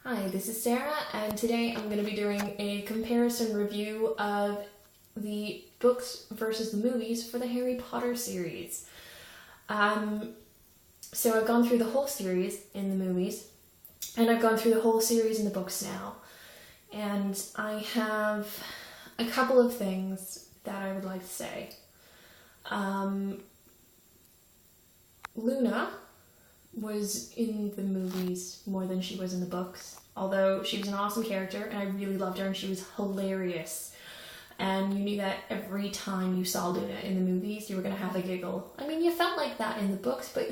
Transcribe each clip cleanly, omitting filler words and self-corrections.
Hi, this is Sarah, and today I'm going to be doing a comparison review of the books versus the movies for the Harry Potter series. So I've gone through the whole series in the movies, and I've gone through the whole series in the books now. And I have a couple of things that I would like to say. Luna was in the movies more than she was in the books, although she was an awesome character and I really loved her and she was hilarious, and you knew that every time you saw Luna in the movies you were going to have a giggle. I mean, you felt like that in the books, but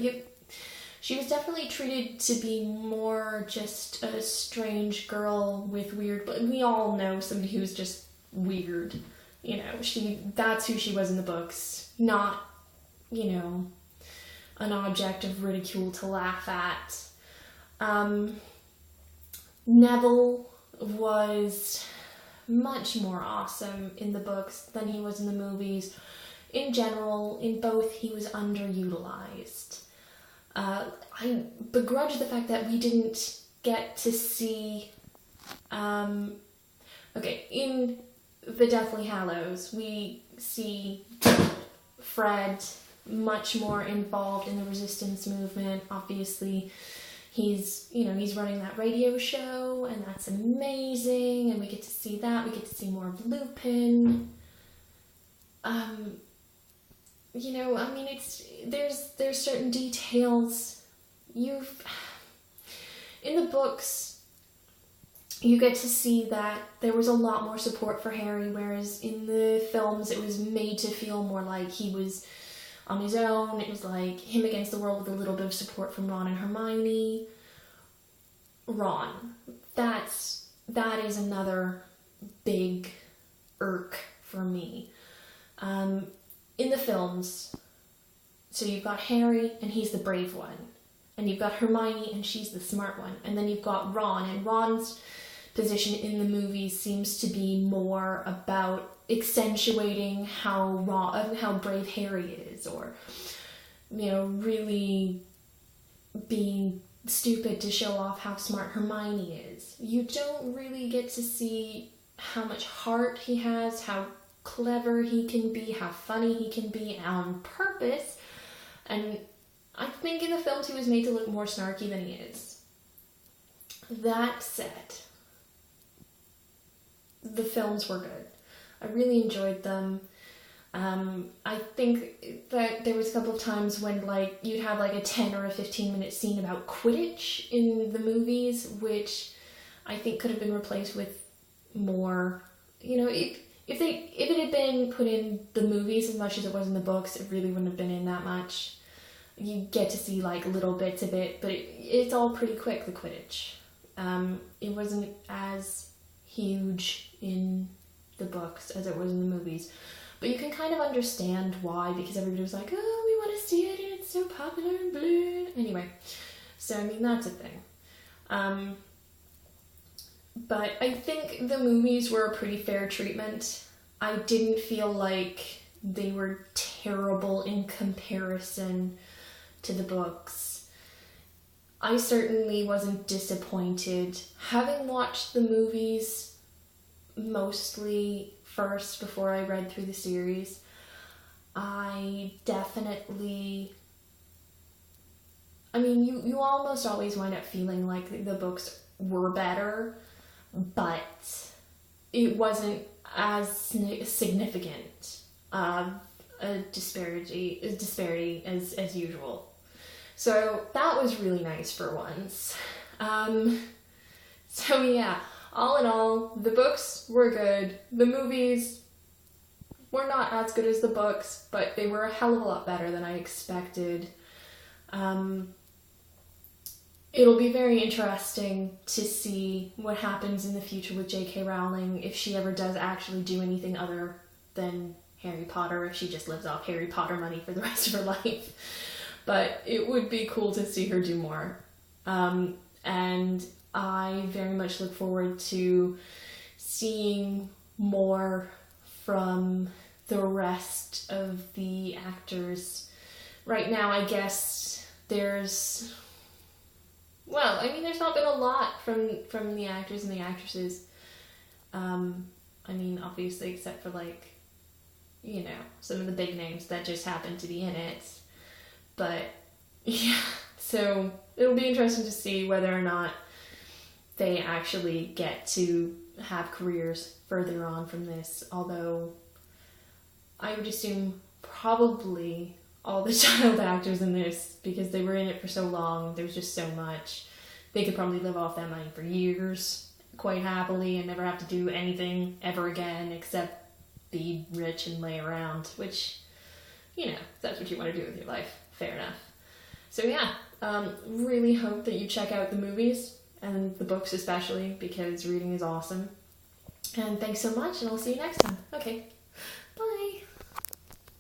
she was definitely treated to be more just a strange girl with weird, but we all know somebody who's just weird, that's who she was in the books, not an object of ridicule to laugh at. Neville was much more awesome in the books than he was in the movies. In general, in both, he was underutilized. I begrudge the fact that we didn't get to see... in the Deathly Hallows, we see Fred much more involved in the resistance movement. Obviously, he's running that radio show, and that's amazing, and we get to see that. We get to see more of Lupin. There's certain details. In the books, you get to see that there was a lot more support for Harry, whereas in the films it was made to feel more like he was on his own. It was like him against the world with a little bit of support from Ron and Hermione. Ron, that is another big irk for me. In the films, so you've got Harry and he's the brave one, and you've got Hermione and she's the smart one, and then you've got Ron, and Ron's position in the movies seems to be more about accentuating how brave Harry is, or really being stupid to show off how smart Hermione is. You don't really get to see how much heart he has, how clever he can be, how funny he can be on purpose. And I think in the films he was made to look more snarky than he is. That said, the films were good. I really enjoyed them. I think that there was a couple of times when you'd have a 10 or a 15-minute scene about Quidditch in the movies, which I think could have been replaced with more, if it had been put in the movies as much as it was in the books, it really wouldn't have been in that much. You get to see little bits of it, but it's all pretty quick, the Quidditch. It wasn't as huge in the books as it was in the movies, but you can kind of understand why, because everybody was like, oh, we want to see it and it's so popular and blah. Anyway, so that's a thing. But I think the movies were a pretty fair treatment. I didn't feel like they were terrible in comparison to the books. I certainly wasn't disappointed. Having watched the movies mostly first before I read through the series, I definitely... you almost always wind up feeling like the books were better, but it wasn't as significant of a disparity as usual. So that was really nice for once. So yeah, all in all, the books were good. The movies were not as good as the books, but they were a hell of a lot better than I expected. It'll be very interesting to see what happens in the future with J.K. Rowling, if she ever does actually do anything other than Harry Potter, if she just lives off Harry Potter money for the rest of her life. But it would be cool to see her do more. And I very much look forward to seeing more from the rest of the actors. Right now, I guess there's Well, I mean, there's not been a lot from the actors and the actresses. I mean, obviously, except for, like, you know, some of the big names that just happen to be in it. But, yeah, so it'll be interesting to see whether or not they actually get to have careers further on from this, although I would assume probably all the child actors in this, because they were in it for so long, there's just so much. They could probably live off that money for years, quite happily, and never have to do anything ever again except be rich and lay around, which, you know, if that's what you want to do with your life, fair enough. So yeah, really hope that you check out the movies, and the books especially, because reading is awesome. And thanks so much, and I'll see you next time. Okay.